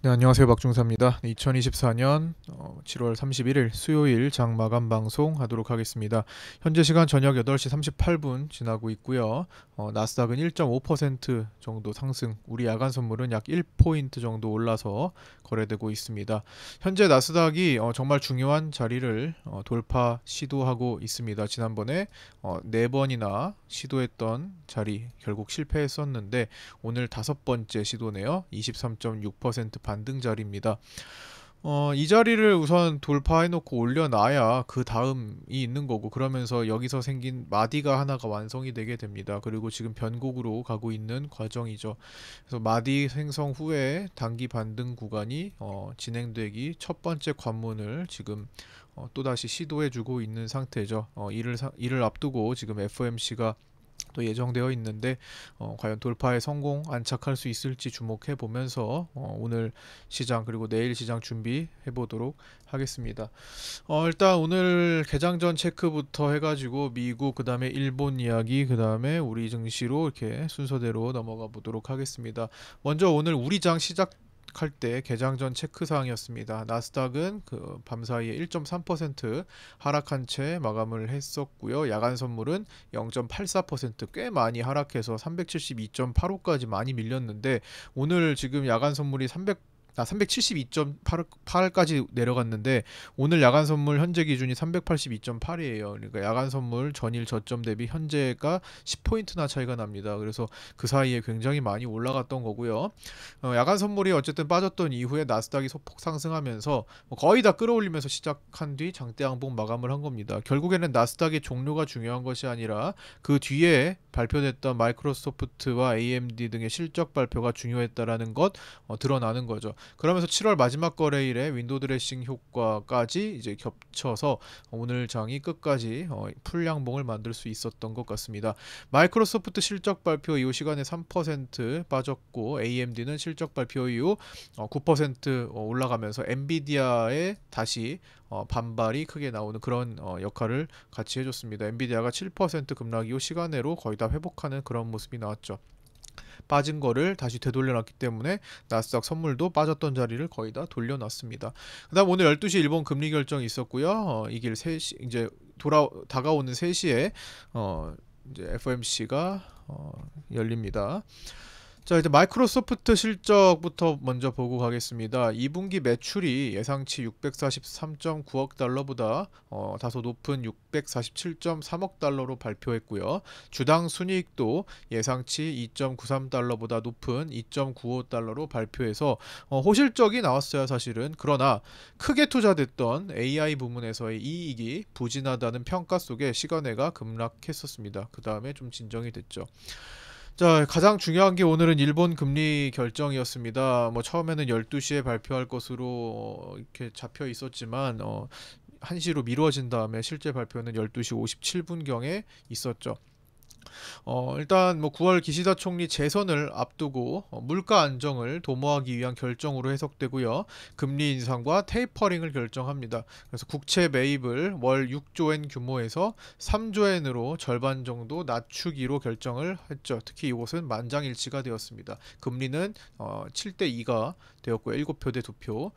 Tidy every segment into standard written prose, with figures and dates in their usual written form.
네, 안녕하세요. 박중사입니다. 2024년 7월 31일 수요일 장 마감 방송 하도록 하겠습니다. 현재 시간 저녁 8시 38분 지나고 있고요. 나스닥은 1.5% 정도 상승, 우리 야간 선물은 약 1포인트 정도 올라서 거래되고 있습니다. 현재 나스닥이 정말 중요한 자리를 돌파 시도하고 있습니다. 지난번에 4번이나 시도했던 자리 결국 실패했었는데 오늘 5번째 시도네요. 23.6% 반등 자리입니다. 이 자리를 우선 돌파해놓고 올려놔야 그 다음이 있는 거고, 그러면서 여기서 생긴 마디가 하나가 완성이 되게 됩니다. 그리고 지금 변곡으로 가고 있는 과정이죠. 그래서 마디 생성 후에 단기 반등 구간이 진행되기 첫 번째 관문을 지금 또다시 시도해주고 있는 상태죠. 이를 앞두고 지금 FOMC가 또 예정되어 있는데 과연 돌파에 성공 안착할 수 있을지 주목해 보면서 오늘 시장 그리고 내일 시장 준비해 보도록 하겠습니다. 일단 오늘 개장전 체크부터 해가지고 미국 그 다음에 일본 이야기 그 다음에 우리 증시로 이렇게 순서대로 넘어가 보도록 하겠습니다. 먼저 오늘 우리 장 시작 할 때 개장전 체크사항이었습니다. 나스닥은 그 밤사이에 1.3% 하락한 채 마감을 했었고요. 야간 선물은 0.84%꽤 많이 하락해서 372.85까지 많이 밀렸는데, 오늘 지금 야간 선물이 372.8까지 내려갔는데 오늘 야간 선물 현재 기준이 382.8이에요. 그러니까 야간 선물 전일 저점 대비 현재가 10포인트나 차이가 납니다. 그래서 그 사이에 굉장히 많이 올라갔던 거고요. 야간 선물이 어쨌든 빠졌던 이후에 나스닥이 소폭 상승하면서 거의 다 끌어올리면서 시작한 뒤 장대 양봉 마감을 한 겁니다. 결국에는 나스닥의 종료가 중요한 것이 아니라 그 뒤에 발표됐던 마이크로소프트와 AMD 등의 실적 발표가 중요했다라는 것 드러나는 거죠. 그러면서 7월 마지막 거래일에 윈도우 드레싱 효과까지 이제 겹쳐서 오늘 장이 끝까지 풀양봉을 만들 수 있었던 것 같습니다. 마이크로소프트 실적 발표 이후 시간에 3% 빠졌고, AMD는 실적 발표 이후 9% 올라가면서 엔비디아에 다시 반발이 크게 나오는 그런 역할을 같이 해줬습니다. 엔비디아가 7% 급락 이후 시간으로 거의 다 회복하는 그런 모습이 나왔죠. 빠진 거를 다시 되돌려놨기 때문에 나스닥 선물도 빠졌던 자리를 거의 다 돌려놨습니다. 그다음 오늘 12시 일본 금리 결정이 있었고요. 이길 3시 이제 다가오는 3시에 이제 FOMC가 열립니다. 자, 이제 마이크로소프트 실적부터 먼저 보고 가겠습니다. 2분기 매출이 예상치 643.9억 달러보다 다소 높은 647.3억 달러로 발표했고요. 주당 순이익도 예상치 2.93달러보다 높은 2.95달러로 발표해서 호실적이 나왔어요, 사실은. 그러나 크게 투자됐던 AI 부문에서의 이익이 부진하다는 평가 속에 시간외가 급락했었습니다. 그 다음에 좀 진정이 됐죠. 자, 가장 중요한 게 오늘은 일본 금리 결정이었습니다. 처음에는 12시에 발표할 것으로 이렇게 잡혀 있었지만 1시로 미뤄진 다음에 실제 발표는 12시 57분경에 있었죠. 일단 9월 기시다 총리 재선을 앞두고 물가 안정을 도모하기 위한 결정으로 해석되고요. 금리 인상과 테이퍼링을 결정합니다. 그래서 국채 매입을 월 6조엔 규모에서 3조엔으로 절반 정도 낮추기로 결정을 했죠. 특히 이곳은 만장일치가 되었습니다. 금리는 7대2가 되었고요. 7표 대 2표.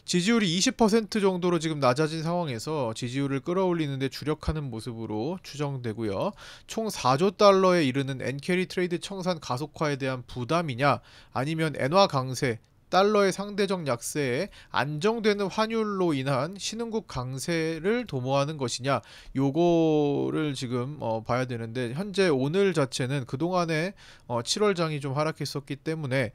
지지율이 20% 정도로 지금 낮아진 상황에서 지지율을 끌어올리는데 주력하는 모습으로 추정되고요. 총 4조 달러에 이르는 엔캐리 트레이드 청산 가속화에 대한 부담이냐, 아니면 엔화 강세, 달러의 상대적 약세에 안정되는 환율로 인한 신흥국 강세를 도모하는 것이냐, 요거를 지금 봐야 되는데, 현재 오늘 자체는 그동안에 7월장이 좀 하락했었기 때문에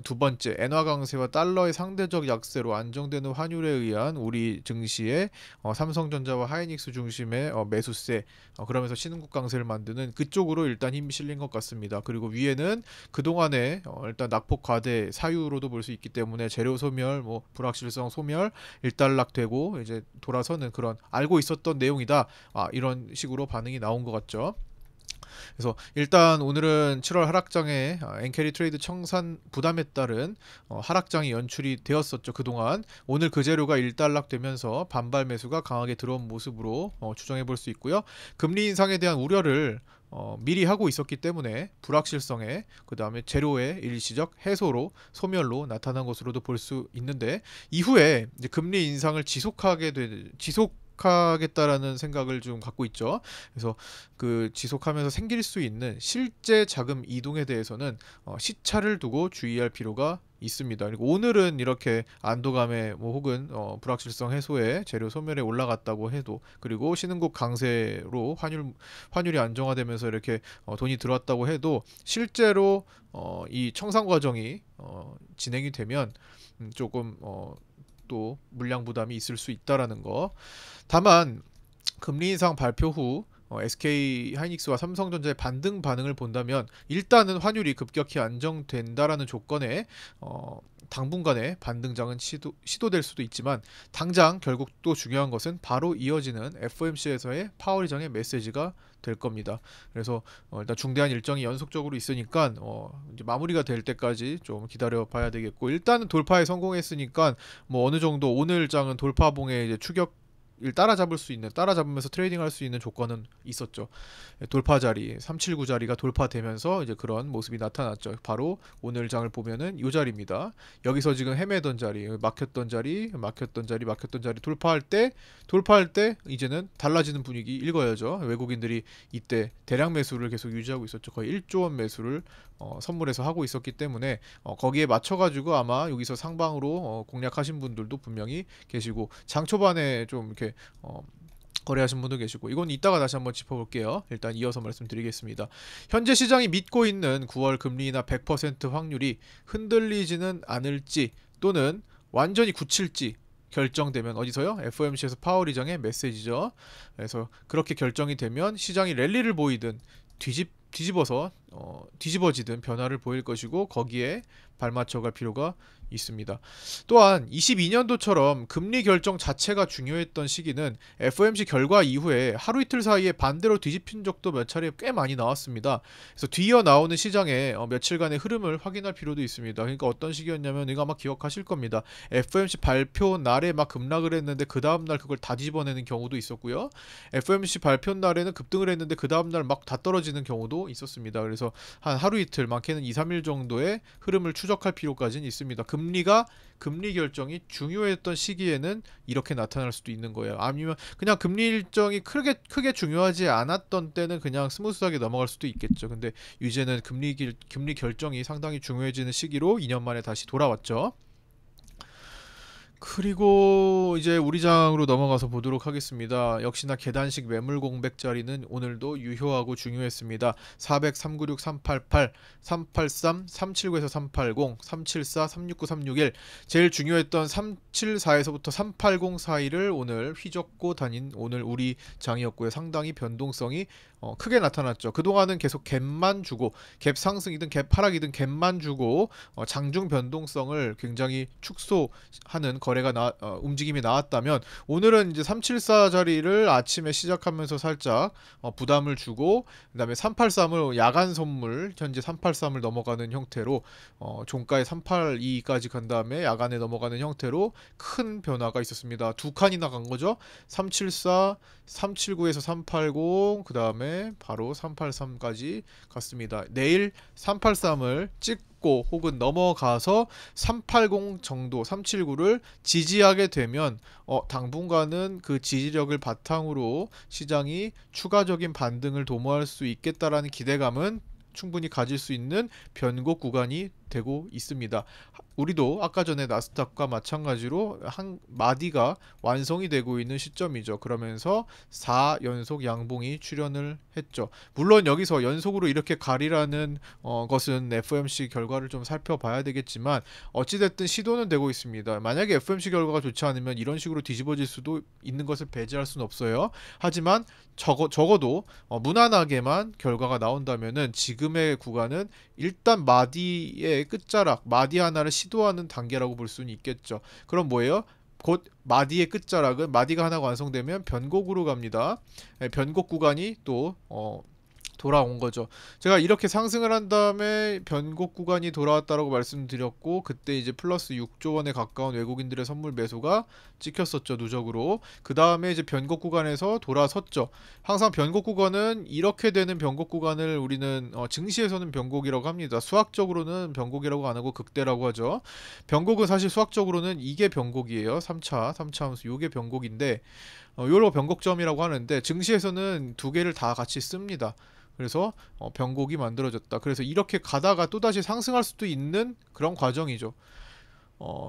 두 번째 엔화 강세와 달러의 상대적 약세로 안정되는 환율에 의한 우리 증시의 삼성전자와 하이닉스 중심의 매수세, 그러면서 신흥국 강세를 만드는 그쪽으로 일단 힘이 실린 것 같습니다. 그리고 위에는 그동안에 일단 낙폭 과대 사유로도 볼 수 있기 때문에 재료 소멸, 불확실성 소멸, 일단락되고 이제 돌아서는 그런 알고 있었던 내용이다. 이런 식으로 반응이 나온 것 같죠. 그래서 일단 오늘은 7월 하락장에 엔캐리 트레이드 청산 부담에 따른 하락장이 연출이 되었었죠. 그동안 오늘 그 재료가 일단락되면서 반발 매수가 강하게 들어온 모습으로 추정해 볼 수 있고요. 금리 인상에 대한 우려를 미리 하고 있었기 때문에 불확실성에 그다음에 재료의 일시적 해소로 소멸로 나타난 것으로도 볼 수 있는데 이후에 이제 금리 인상을 지속하겠다라는 생각을 좀 갖고 있죠. 그래서 그 지속하면서 생길 수 있는 실제 자금 이동에 대해서는 시차를 두고 주의할 필요가 있습니다. 그리고 오늘은 이렇게 안도감에 뭐 혹은 불확실성 해소에 재료 소멸에 올라갔다고 해도 그리고 신흥국 강세로 환율이 안정화되면서 이렇게 돈이 들어왔다고 해도 실제로 이 청산 과정이 진행이 되면 조금 또 물량 부담이 있을 수 있다라는 거. 다만 금리 인상 발표 후 SK 하이닉스와 삼성전자의 반등 반응을 본다면 일단은 환율이 급격히 안정된다라는 조건에 당분간의 반등장은 시도될 수도 있지만 당장 결국 또 중요한 것은 바로 이어지는 FOMC에서의 파월 의장의 메시지가 될 겁니다. 그래서 일단 중대한 일정이 연속적으로 있으니까 이제 마무리가 될 때까지 좀 기다려 봐야 되겠고 일단은 돌파에 성공했으니까 뭐 어느 정도 오늘 장은 돌파봉의 이제 추격을 따라잡으면서 트레이딩할 수 있는 조건은 있었죠. 돌파 자리 379 자리가 돌파되면서 이제 그런 모습이 나타났죠. 바로 오늘 장을 보면은 이 자리입니다. 여기서 지금 헤매던 자리, 막혔던 자리 돌파할 때 이제는 달라지는 분위기 읽어야죠. 외국인들이 이때 대량 매수를 계속 유지하고 있었죠. 거의 1조 원 매수를 선물해서 하고 있었기 때문에 거기에 맞춰가지고 아마 여기서 상방으로 공략하신 분들도 분명히 계시고 장 초반에 좀 이렇게 거래하신 분도 계시고 이건 이따가 다시 한번 짚어볼게요. 일단 이어서 말씀드리겠습니다. 현재 시장이 믿고 있는 9월 금리 인하 100% 확률이 흔들리지는 않을지 또는 완전히 굳힐지 결정되면 어디서요? FOMC에서 파월 의장의 메시지죠. 그래서 그렇게 결정이 되면 시장이 랠리를 보이든 뒤집어지든 변화를 보일 것이고 거기에 발맞춰갈 필요가 있습니다. 또한 22년도처럼 금리 결정 자체가 중요했던 시기는 FOMC 결과 이후에 하루 이틀 사이에 반대로 뒤집힌 적도 몇 차례 꽤 많이 나왔습니다. 그래서 뒤이어 나오는 시장의 며칠간의 흐름을 확인할 필요도 있습니다. 그러니까 어떤 시기였냐면 이거 아마 기억하실 겁니다. FOMC 발표 날에 막 급락을 했는데 그 다음날 그걸 다 뒤집어내는 경우도 있었고요. FOMC 발표 날에는 급등을 했는데 그 다음날 막 다 떨어지는 경우도 있었습니다. 그래서 한 하루 이틀 많게는 2, 3일 정도의 흐름을 추적할 필요까지는 있습니다. 금리 결정이 중요했던 시기에는 이렇게 나타날 수도 있는 거예요. 아니면 그냥 금리 일정이 크게 중요하지 않았던 때는 그냥 스무스하게 넘어갈 수도 있겠죠. 근데 이제는 금리 결정이 상당히 중요해지는 시기로 2년 만에 다시 돌아왔죠. 그리고 이제 우리 장으로 넘어가서 보도록 하겠습니다. 역시나 계단식 매물 공백 자리는 오늘도 유효하고 중요했습니다. 400, 396, 388, 383, 379에서 380, 374, 369, 361 제일 중요했던 374에서부터 380 사이를 오늘 휘젓고 다닌 오늘 우리 장이었고요. 상당히 변동성이 크게 나타났죠. 그동안은 계속 갭만 주고 갭 상승이든 갭 하락이든 갭만 주고 장중 변동성을 굉장히 축소하는 움직임이 나왔다면 오늘은 이제 374 자리를 아침에 시작하면서 살짝 부담을 주고 그다음에 383을 야간 선물 현재 383을 넘어가는 형태로 종가에 382까지 간 다음에 야간에 넘어가는 형태로 큰 변화가 있었습니다. 두 칸이나 간 거죠. 374, 379에서 380 그 다음에 바로 383까지 갔습니다. 내일 383을 찍고 혹은 넘어가서 380 정도 379를 지지하게 되면 당분간은 그 지지력을 바탕으로 시장이 추가적인 반등을 도모할 수 있겠다라는 기대감은 충분히 가질 수 있는 변곡 구간이 되고 있습니다. 우리도 아까 전에 나스닥과 마찬가지로 한 마디가 완성이 되고 있는 시점이죠. 그러면서 4연속 양봉이 출현을 했죠. 물론 여기서 연속으로 이렇게 가리라는 것은 FOMC 결과를 좀 살펴봐야 되겠지만 어찌됐든 시도는 되고 있습니다. 만약에 FOMC 결과가 좋지 않으면 이런 식으로 뒤집어질 수도 있는 것을 배제할 수는 없어요. 하지만 적어도 무난하게만 결과가 나온다면은 지금의 구간은 일단 마디의 끝자락, 마디 하나를 시도하는 단계라고 볼 수는 있겠죠. 그럼 뭐예요? 곧 마디의 끝자락은 마디가 하나가 완성되면 변곡으로 갑니다. 변곡 구간이 또 돌아온 거죠. 제가 이렇게 상승을 한 다음에 변곡 구간이 돌아왔다라고 말씀드렸고, 그때 이제 플러스 6조 원에 가까운 외국인들의 선물 매수가 찍혔었죠, 누적으로. 그 다음에 이제 변곡 구간에서 돌아섰죠. 항상 변곡 구간은 이렇게 되는 변곡 구간을 우리는 증시에서는 변곡이라고 합니다. 수학적으로는 변곡이라고 안 하고 극대라고 하죠. 변곡은 사실 수학적으로는 이게 변곡이에요. 3차 함수 요게 변곡인데, 요로 변곡점이라고 하는데 증시에서는 두 개를 다 같이 씁니다. 그래서 변곡이 만들어졌다. 그래서 이렇게 가다가 또다시 상승할 수도 있는 그런 과정이죠.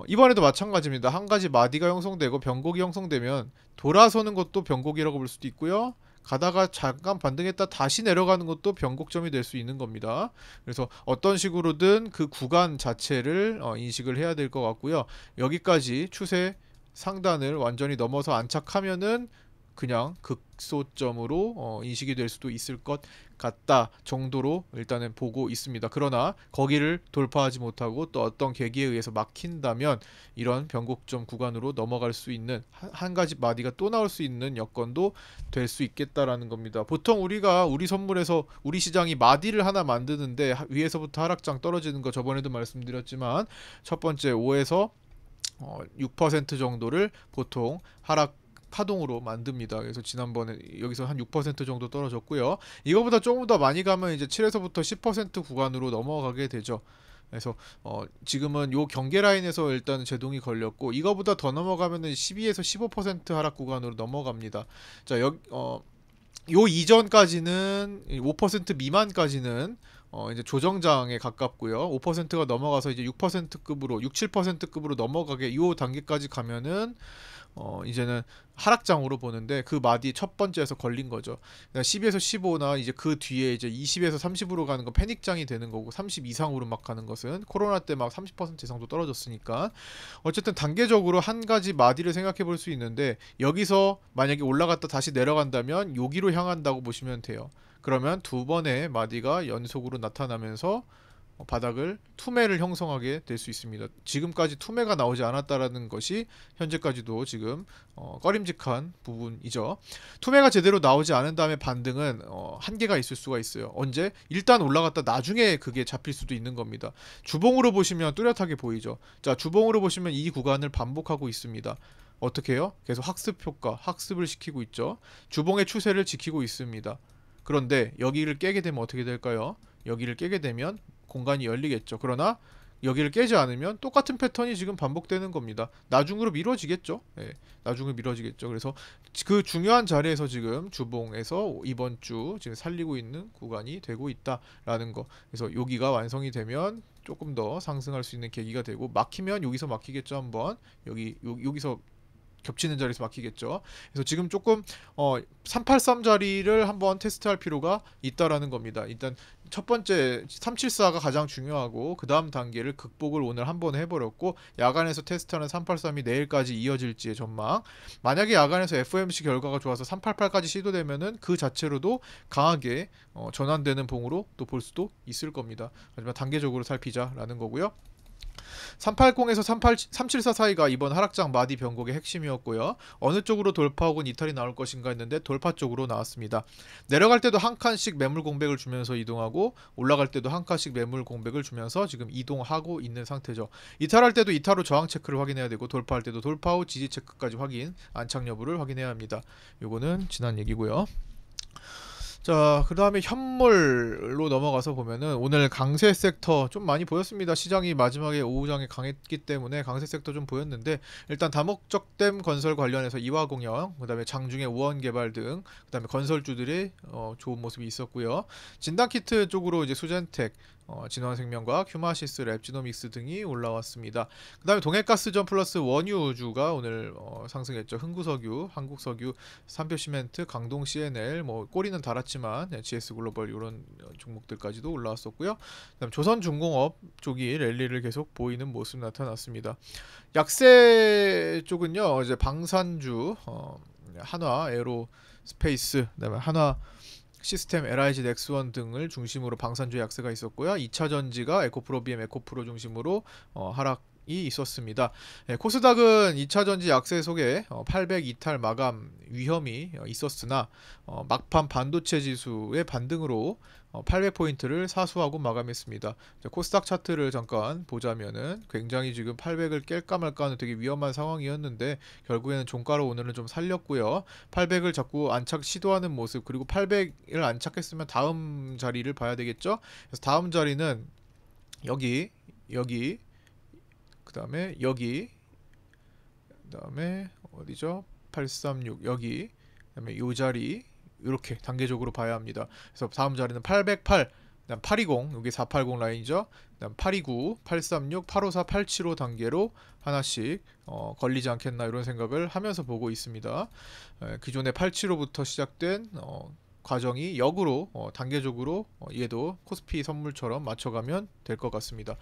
이번에도 마찬가지입니다. 한 가지 마디가 형성되고 변곡이 형성되면 돌아서는 것도 변곡이라고 볼 수도 있고요. 가다가 잠깐 반등했다 다시 내려가는 것도 변곡점이 될 수 있는 겁니다. 그래서 어떤 식으로든 그 구간 자체를 인식을 해야 될 것 같고요. 여기까지 추세 상단을 완전히 넘어서 안착하면은 그냥 극소점으로 인식이 될 수도 있을 것 같다 정도로 일단은 보고 있습니다. 그러나 거기를 돌파하지 못하고 또 어떤 계기에 의해서 막힌다면 이런 변곡점 구간으로 넘어갈 수 있는 한 가지 마디가 또 나올 수 있는 여건도 될 수 있겠다라는 겁니다. 보통 우리가 우리 선물에서 우리 시장이 마디를 하나 만드는데 위에서부터 하락장 떨어지는 거 저번에도 말씀드렸지만 첫 번째 5에서 6% 정도를 보통 하락 파동으로 만듭니다. 그래서 지난번에 여기서 한 6% 정도 떨어졌고요. 이거보다 조금 더 많이 가면 이제 7에서부터 10% 구간으로 넘어가게 되죠. 그래서 지금은 요 경계 라인에서 일단 제동이 걸렸고 이거보다 더 넘어가면은 12에서 15% 하락 구간으로 넘어갑니다. 자, 요 이전까지는 5% 미만까지는 이제 조정장에 가깝고요. 5%가 넘어가서 이제 6%급으로 6, 7%급으로 넘어가게 요 단계까지 가면은 이제는 하락장으로 보는데 그 마디 첫 번째에서 걸린 거죠. 10에서 15나 이제 그 뒤에 이제 20에서 30으로 가는 건 패닉장이 되는 거고 30 이상으로 막 가는 것은 코로나 때 막 30% 이상도 떨어졌으니까 어쨌든 단계적으로 한 가지 마디를 생각해 볼 수 있는데 여기서 만약에 올라갔다 다시 내려간다면 여기로 향한다고 보시면 돼요. 그러면 두 번의 마디가 연속으로 나타나면서 바닥을 투매를 형성하게 될 수 있습니다. 지금까지 투매가 나오지 않았다라는 것이 현재까지도 지금 꺼림직한 부분이죠. 투매가 제대로 나오지 않은 다음에 반등은 한계가 있을 수가 있어요. 언제? 일단 올라갔다 나중에 그게 잡힐 수도 있는 겁니다. 주봉으로 보시면 뚜렷하게 보이죠. 자, 주봉으로 보시면 이 구간을 반복하고 있습니다. 어떻게 해요? 계속 학습 효과, 학습을 시키고 있죠. 주봉의 추세를 지키고 있습니다. 그런데 여기를 깨게 되면 어떻게 될까요? 여기를 깨게 되면 공간이 열리겠죠. 그러나 여기를 깨지 않으면 똑같은 패턴이 지금 반복되는 겁니다. 나중으로 미뤄지겠죠. 예, 나중으로 미뤄지겠죠. 그래서 그 중요한 자리에서 지금 주봉에서 이번 주 지금 살리고 있는 구간이 되고 있다라는 거. 그래서 여기가 완성이 되면 조금 더 상승할 수 있는 계기가 되고 막히면 여기서 막히겠죠. 한번 여기서 겹치는 자리에서 막히겠죠. 그래서 지금 조금 383 자리를 한번 테스트할 필요가 있다라는 겁니다. 일단 첫 번째 374가 가장 중요하고 그 다음 단계를 극복을 오늘 한번 해버렸고 야간에서 테스트하는 383이 내일까지 이어질지의 전망. 만약에 야간에서 FOMC 결과가 좋아서 388까지 시도되면은 그 자체로도 강하게 전환되는 봉으로 또 볼 수도 있을 겁니다. 하지만 단계적으로 살피자라는 거고요. 380에서 374 사이가 이번 하락장 마디 변곡의 핵심이었고요. 어느 쪽으로 돌파 혹은 이탈이 나올 것인가 했는데 돌파 쪽으로 나왔습니다. 내려갈 때도 한 칸씩 매물 공백을 주면서 이동하고 올라갈 때도 한 칸씩 매물 공백을 주면서 지금 이동하고 있는 상태죠. 이탈할 때도 이탈 후 저항 체크를 확인해야 되고 돌파할 때도 돌파 후 지지 체크까지 확인, 안착 여부를 확인해야 합니다. 요거는 지난 얘기고요. 자, 그 다음에 현물로 넘어가서 보면은 오늘 강세 섹터 좀 많이 보였습니다. 시장이 마지막에 오후장에 강했기 때문에 강세 섹터 좀 보였는데 일단 다목적댐 건설 관련해서 이화공영, 그 다음에 장중에 우원개발 등, 그 다음에 건설주들이 좋은 모습이 있었고요. 진단키트 쪽으로 이제 수젠텍, 진화생명과 큐마시스, 랩지노믹스 등이 올라왔습니다. 그 다음에 동해가스전 플러스 원유주가 오늘 상승했죠. 흥구석유, 한국석유, 삼표시멘트, 강동 CNL, 뭐 꼬리는 달았지만 GS글로벌 이런 종목들까지도 올라왔었고요. 그다음 조선중공업 쪽이 랠리를 계속 보이는 모습 나타났습니다. 약세 쪽은요, 이제 방산주, 한화, 에어로스페이스, 그다음에 한화 시스템, LIG, 넥스원 등을 중심으로 방산주 약세가 있었고요. 2차 전지가 에코프로 BM, 에코프로 중심으로 하락 있었습니다. 코스닥은 2차 전지 약세 속에 800 이탈 마감 위험이 있었으나 막판 반도체 지수의 반등으로 800포인트를 사수하고 마감했습니다. 코스닥 차트를 잠깐 보자면은 굉장히 지금 800을 깰까 말까 하는 되게 위험한 상황이었는데 결국에는 종가로 오늘은 좀 살렸고요. 800을 자꾸 안착 시도하는 모습, 그리고 800을 안착했으면 다음 자리를 봐야 되겠죠. 그래서 다음 자리는 여기, 그 다음에 여기, 그 다음에 어디죠? 836 여기, 그 다음에 요 자리, 이렇게 단계적으로 봐야 합니다. 그래서 다음 자리는 808, 그다음 820, 여기 480 라인이죠. 그다음 829, 836, 854, 875 단계로 하나씩 걸리지 않겠나 이런 생각을 하면서 보고 있습니다. 기존의 875부터 시작된 과정이 역으로 단계적으로 얘도 코스피 선물처럼 맞춰가면 될 것 같습니다.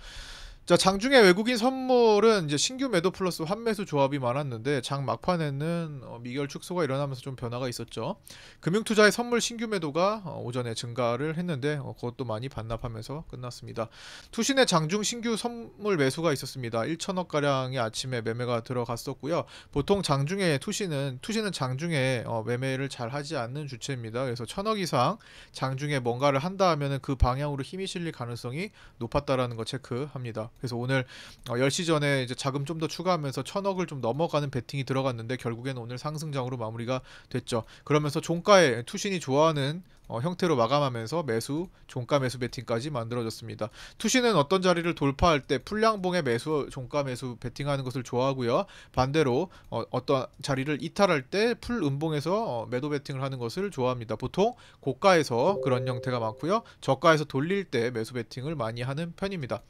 자, 장중에 외국인 선물은 이제 신규 매도 플러스 환매수 조합이 많았는데 장 막판에는 미결 축소가 일어나면서 좀 변화가 있었죠. 금융투자의 선물 신규 매도가 오전에 증가를 했는데 그것도 많이 반납하면서 끝났습니다. 투신의 장중 신규 선물 매수가 있었습니다. 1천억 가량의 아침에 매매가 들어갔었고요. 보통 장중에 투신은 장중에 매매를 잘 하지 않는 주체입니다. 그래서 1,000억 이상 장중에 뭔가를 한다 하면은 그 방향으로 힘이 실릴 가능성이 높았다라는 거 체크합니다. 그래서 오늘 10시 전에 이제 자금 좀 더 추가하면서 1,000억을 좀 넘어가는 베팅이 들어갔는데 결국에는 오늘 상승장으로 마무리가 됐죠. 그러면서 종가에 투신이 좋아하는 형태로 마감하면서 매수, 종가 매수 베팅까지 만들어졌습니다. 투신은 어떤 자리를 돌파할 때 풀량봉의 매수, 종가 매수 베팅하는 것을 좋아하고요. 반대로 어떤 자리를 이탈할 때 풀음봉에서 매도 베팅을 하는 것을 좋아합니다. 보통 고가에서 그런 형태가 많고요. 저가에서 돌릴 때 매수 베팅을 많이 하는 편입니다.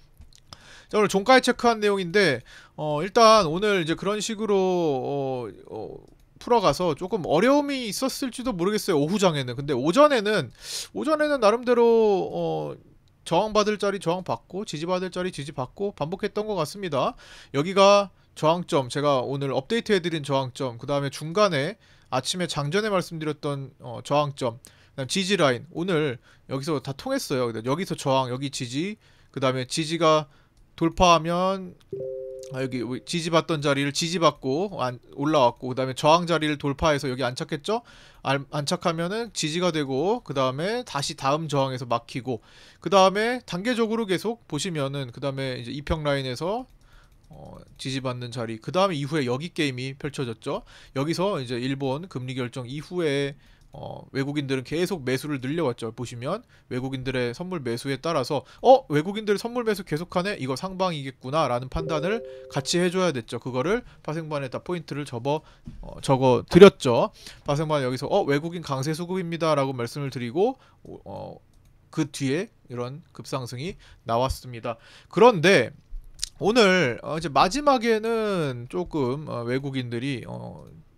자, 오늘 종가에 체크한 내용인데 일단 오늘 이제 그런 식으로 풀어가서 조금 어려움이 있었을지도 모르겠어요. 오후장에는. 근데 오전에는 나름대로 저항받을 자리 저항받고 지지받을 자리 지지받고 반복했던 것 같습니다. 여기가 저항점, 제가 오늘 업데이트 해드린 저항점, 그 다음에 중간에 아침에 장전에 말씀드렸던 저항점, 그다음 지지 라인, 오늘 여기서 다 통했어요. 여기서 저항, 여기 지지, 그 다음에 지지가 돌파하면 여기 지지받던 자리를 지지받고 올라왔고, 그 다음에 저항 자리를 돌파해서 여기 안착했죠. 안착하면은 지지가 되고, 그 다음에 다시 다음 저항에서 막히고, 그 다음에 단계적으로 계속 보시면은 그 다음에 이제 이평 라인에서 지지받는 자리, 그 다음에 이후에 여기 게임이 펼쳐졌죠. 여기서 이제 일본 금리 결정 이후에 외국인들은 계속 매수를 늘려왔죠. 보시면 외국인들의 선물 매수에 따라서 외국인들의 선물 매수 계속하네, 이거 상방이겠구나 라는 판단을 같이 해줘야 됐죠. 그거를 파생반에다 포인트를 적어 드렸죠. 파생반 여기서 외국인 강세 수급입니다 라고 말씀을 드리고 그 뒤에 이런 급상승이 나왔습니다. 그런데 오늘 이제 마지막에는 조금 외국인들이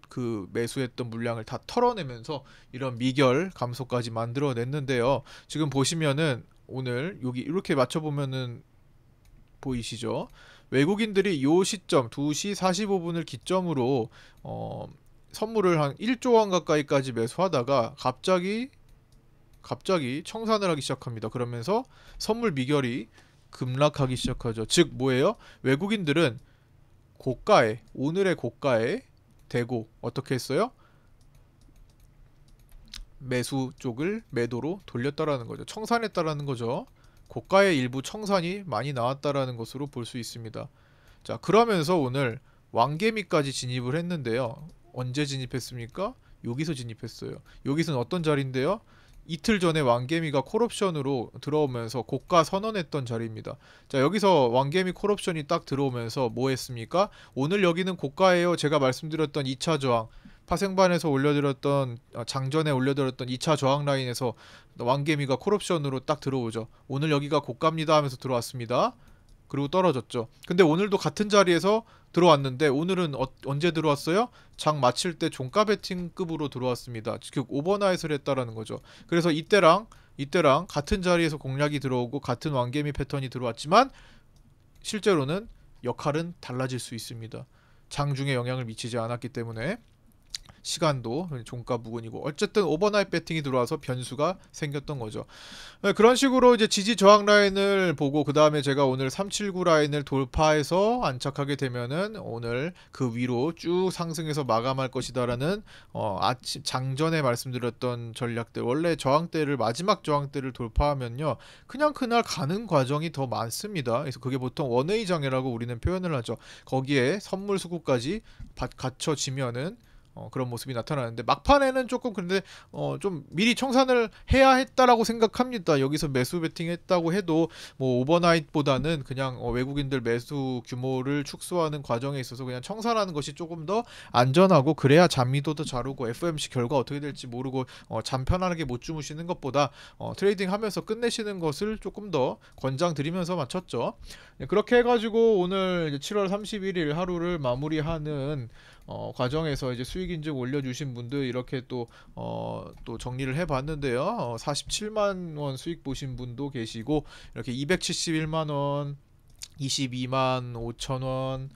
그 매수했던 물량을 다 털어내면서 이런 미결 감소까지 만들어냈는데요. 지금 보시면은 오늘 여기 이렇게 맞춰보면은 보이시죠? 외국인들이 요 시점 2시 45분을 기점으로 선물을 한 1조 원 가까이까지 매수하다가 갑자기 청산을 하기 시작합니다. 그러면서 선물 미결이 급락하기 시작하죠. 즉 뭐예요? 외국인들은 오늘의 고가에 대고 어떻게 했어요? 매수 쪽을 매도로 돌렸다라는 거죠. 청산했다라는 거죠. 고가의 일부 청산이 많이 나왔다라는 것으로 볼 수 있습니다. 자, 그러면서 오늘 왕개미까지 진입을 했는데요. 언제 진입했습니까? 여기서 진입했어요. 여기서는 어떤 자리인데요? 이틀 전에 왕개미가 콜옵션으로 들어오면서 고가 선언했던 자리입니다. 자, 여기서 왕개미 콜옵션이 딱 들어오면서 뭐 했습니까? 오늘 여기는 고가예요. 제가 말씀드렸던 2차 저항, 파생반에서 올려드렸던 장전에 올려드렸던 2차 저항 라인에서 왕개미가 콜옵션으로 딱 들어오죠. 오늘 여기가 고가입니다 하면서 들어왔습니다. 그리고 떨어졌죠. 근데 오늘도 같은 자리에서 들어왔는데 오늘은 언제 들어왔어요? 장 마칠 때 종가 베팅급으로 들어왔습니다. 즉 오버나잇을 했다라는 거죠. 그래서 이때랑 같은 자리에서 공략이 들어오고 같은 왕개미 패턴이 들어왔지만 실제로는 역할은 달라질 수 있습니다. 장중에 영향을 미치지 않았기 때문에. 시간도 종가 부근이고 어쨌든 오버나잇 배팅이 들어와서 변수가 생겼던 거죠. 네, 그런 식으로 이제 지지 저항 라인을 보고 그 다음에 제가 오늘 379 라인을 돌파해서 안착하게 되면은 오늘 그 위로 쭉 상승해서 마감할 것이다라는 아침 장전에 말씀드렸던 전략들, 원래 저항대를 마지막 저항대를 돌파하면요 그냥 그날 가는 과정이 더 많습니다. 그래서 그게 보통 원웨이 장애라고 우리는 표현을 하죠. 거기에 선물 수급까지 갖춰지면은 그런 모습이 나타나는데 막판에는 조금 근데 좀 미리 청산을 해야 했다라고 생각합니다. 여기서 매수 베팅했다고 해도 뭐 오버나잇보다는 그냥 외국인들 매수 규모를 축소하는 과정에 있어서 그냥 청산하는 것이 조금 더 안전하고 그래야 잠이도 더 잘 오고 FOMC 결과 어떻게 될지 모르고 잠 편안하게 못 주무시는 것보다 트레이딩 하면서 끝내시는 것을 조금 더 권장드리면서 마쳤죠. 네, 그렇게 해가지고 오늘 이제 7월 31일 하루를 마무리하는 과정에서 이제 수익 인증 올려주신 분들 이렇게 또 정리를 해봤는데요. 47만 원 수익 보신 분도 계시고 이렇게 271만 원, 22만 5천 원,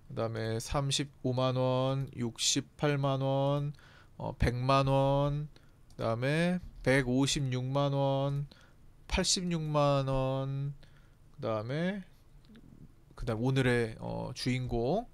그다음에 35만 원, 68만 원, 100만 원, 그다음에 156만 원, 86만 원, 그다음 오늘의 주인공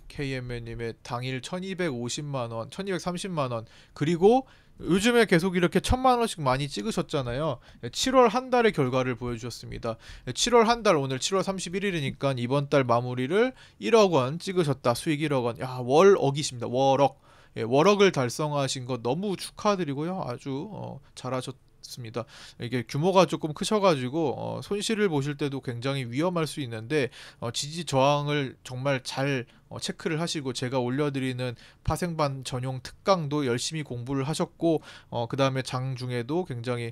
KMN님의 당일 1250만원, 1230만원, 그리고 요즘에 계속 이렇게 1000만원씩 많이 찍으셨잖아요. 7월 한 달의 결과를 보여주셨습니다. 7월 한 달, 오늘 7월 31일이니까 이번 달 마무리를 1억원 찍으셨다. 수익 1억원. 야, 월억이십니다. 월억. 예, 월억을 달성하신 것 너무 축하드리고요. 아주 잘하셨습니다. 이게 규모가 조금 크셔가지고 손실을 보실 때도 굉장히 위험할 수 있는데 지지 저항을 정말 잘 체크를 하시고 제가 올려드리는 파생반 전용 특강도 열심히 공부를 하셨고 그 다음에 장 중에도 굉장히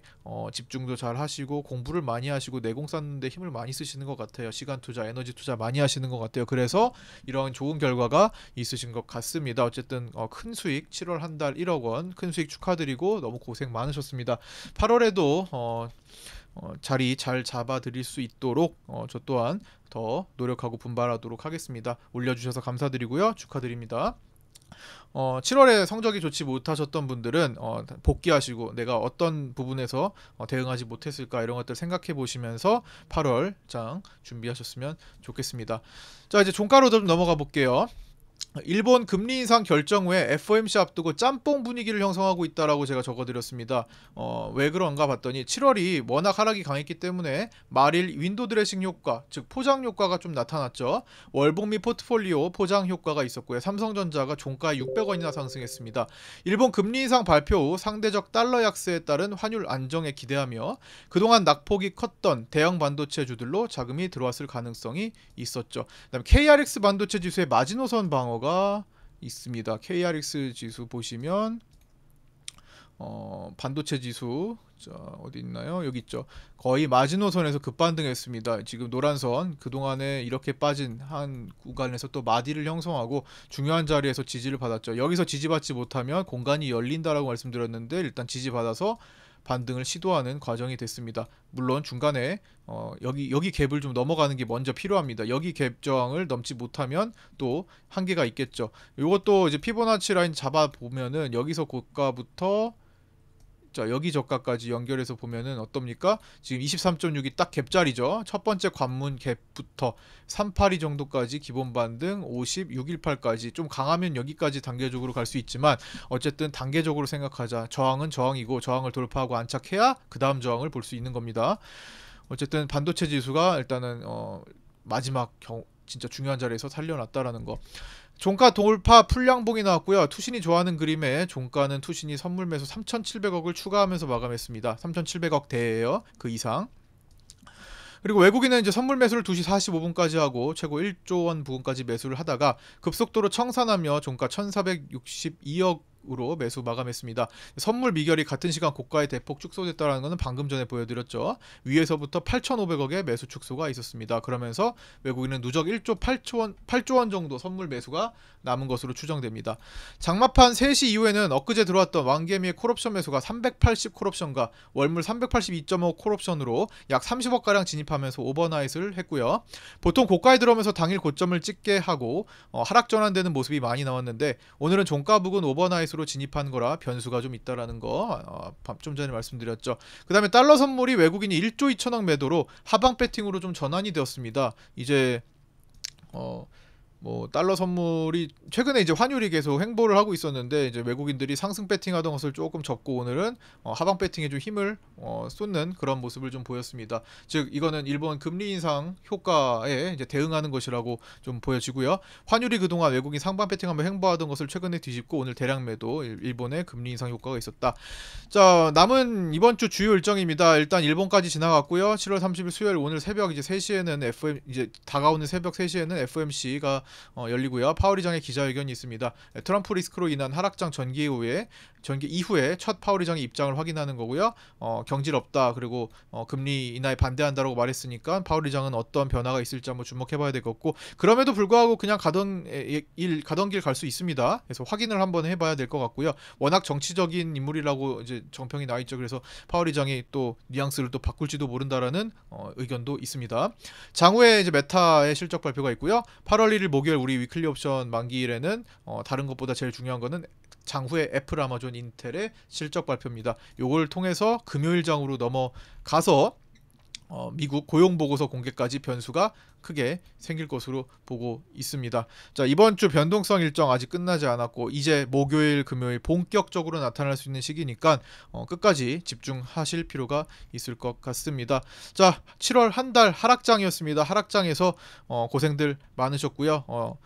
집중도 잘 하시고 공부를 많이 하시고 내공 쌓는데 힘을 많이 쓰시는 것 같아요. 시간 투자, 에너지 투자 많이 하시는 것 같아요. 그래서 이런 좋은 결과가 있으신 것 같습니다. 어쨌든 큰 수익 7월 한 달 1억원 큰 수익 축하드리고 너무 고생 많으셨습니다. 8월에도 자리 잘 잡아 드릴 수 있도록 저 또한 더 노력하고 분발하도록 하겠습니다. 올려주셔서 감사드리고요. 축하드립니다. 7월에 성적이 좋지 못하셨던 분들은 복귀하시고 내가 어떤 부분에서 대응하지 못했을까 이런 것들 생각해 보시면서 8월 장 준비하셨으면 좋겠습니다. 자, 이제 종가로 좀 넘어가 볼게요. 일본 금리 인상 결정 후에 FOMC 앞두고 짬뽕 분위기를 형성하고 있다라고 제가 적어드렸습니다. 왜 그런가 봤더니 7월이 워낙 하락이 강했기 때문에 말일 윈도 드레싱 효과, 즉 포장 효과가 좀 나타났죠. 월봉미 포트폴리오 포장 효과가 있었고요. 삼성전자가 종가에 600원이나 상승했습니다. 일본 금리 인상 발표 후 상대적 달러 약세에 따른 환율 안정에 기대하며 그동안 낙폭이 컸던 대형 반도체주들로 자금이 들어왔을 가능성이 있었죠. 그다음에 KRX 반도체 지수의 마지노선 방어가 있습니다. KRX 지수 보시면 반도체 지수 어디 있나요? 여기 있죠. 거의 마지노선에서 급반등했습니다. 지금 노란선 그동안에 이렇게 빠진 한 구간에서 또 마디를 형성하고 중요한 자리에서 지지를 받았죠. 여기서 지지받지 못하면 공간이 열린다라고 말씀드렸는데 일단 지지받아서 반등을 시도하는 과정이 됐습니다. 물론 중간에 여기 갭을 좀 넘어가는 게 먼저 필요합니다. 여기 갭 저항을 넘지 못하면 또 한계가 있겠죠. 이것도 이제 피보나치 라인 잡아 보면은 여기서 고가부터 자, 여기 저가까지 연결해서 보면은 어떻습니까? 지금 23.6이 딱 갭자리죠. 첫 번째 관문 갭부터 382 정도까지 기본 반등, 50, 618까지 좀 강하면 여기까지 단계적으로 갈 수 있지만 어쨌든 단계적으로 생각하자. 저항은 저항이고 저항을 돌파하고 안착해야 그 다음 저항을 볼 수 있는 겁니다. 어쨌든 반도체 지수가 일단은 마지막 진짜 중요한 자리에서 살려놨다라는 거. 종가 돌파 풀량봉이 나왔고요. 투신이 좋아하는 그림에 종가는 투신이 선물 매수 3,700억을 추가하면서 마감했습니다. 3,700억 대예요. 그 이상. 그리고 외국인은 이제 선물 매수를 2시 45분까지 하고 최고 1조 원 부근까지 매수를 하다가 급속도로 청산하며 종가 1,462억으로 매수 마감했습니다. 선물 미결이 같은 시간 고가에 대폭 축소됐다는 것은 방금 전에 보여드렸죠. 위에서부터 8,500억의 매수 축소가 있었습니다. 그러면서 외국인은 누적 1조 8조 원 정도 선물 매수가 남은 것으로 추정됩니다. 장마판 3시 이후에는 엊그제 들어왔던 왕개미의 콜옵션 매수가 380 콜옵션과 월물 382.5 콜옵션으로 약 30억가량 진입하면서 오버나잇을 했고요. 보통 고가에 들어오면서 당일 고점을 찍게 하고 하락 전환되는 모습이 많이 나왔는데 오늘은 종가 부근 오버나잇 타겟으로 진입한 거라 변수가 좀 있다라는 거 좀 전에 말씀드렸죠. 그 다음에 달러 선물이 외국인이 1조 2천억 매도로 하방 배팅으로 좀 전환이 되었습니다. 이제 뭐 달러 선물이 최근에 이제 환율이 계속 횡보를 하고 있었는데 이제 외국인들이 상승 배팅하던 것을 조금 접고 오늘은 하방 배팅에 좀 힘을 쏟는 그런 모습을 좀 보였습니다. 즉 이거는 일본 금리 인상 효과에 이제 대응하는 것이라고 좀 보여지고요. 환율이 그동안 외국인 상방 배팅하며 횡보하던 것을 최근에 뒤집고 오늘 대량 매도 일본의 금리 인상 효과가 있었다. 자, 남은 이번 주 주요 일정입니다. 일단 일본까지 지나갔고요. 7월 30일 수요일 오늘 새벽 이제 3시에는 이제 다가오는 새벽 3시에는 FOMC가 열리고요. 파월 의장의 기자회견이 있습니다. 트럼프 리스크로 인한 하락장 전개 이후에 첫 파월 의장의 입장을 확인하는 거고요. 경질 없다. 그리고 금리 인하에 반대한다라고 말했으니까 파월 의장은 어떤 변화가 있을지 한번 주목해봐야 될 것 같고, 그럼에도 불구하고 그냥 가던 길 갈 수 있습니다. 그래서 확인을 한번 해봐야 될 것 같고요. 워낙 정치적인 인물이라고 이제 정평이 나 있죠. 그래서 파월 의장이 또 뉘앙스를 또 바꿀지도 모른다라는 의견도 있습니다. 장후에 이제 메타의 실적 발표가 있고요. 8월 1일 목요일 우리 위클리 옵션 만기일에는 다른 것보다 제일 중요한 거는 장후에 애플, 아마존, 인텔의 실적 발표입니다. 요걸 통해서 금요일 장으로 넘어가서 미국 고용 보고서 공개까지 변수가 크게 생길 것으로 보고 있습니다. 자, 이번 주 변동성 일정 아직 끝나지 않았고 이제 목요일, 금요일 본격적으로 나타날 수 있는 시기니까 끝까지 집중하실 필요가 있을 것 같습니다. 자, 7월 한 달 하락장이었습니다. 하락장에서 고생들 많으셨고요.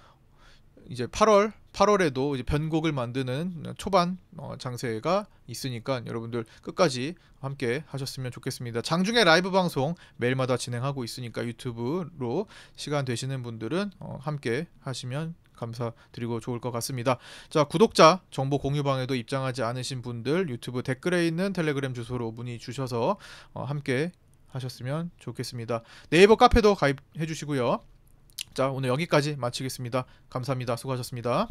이제 8월에도 이제 변곡을 만드는 초반 장세가 있으니까 여러분들 끝까지 함께 하셨으면 좋겠습니다. 장중에 라이브 방송 매일마다 진행하고 있으니까 유튜브로 시간 되시는 분들은 함께 하시면 감사드리고 좋을 것 같습니다. 자, 구독자 정보 공유방에도 입장하지 않으신 분들 유튜브 댓글에 있는 텔레그램 주소로 문의 주셔서 함께 하셨으면 좋겠습니다. 네이버 카페도 가입해 주시고요. 자, 오늘 여기까지 마치겠습니다. 감사합니다. 수고하셨습니다.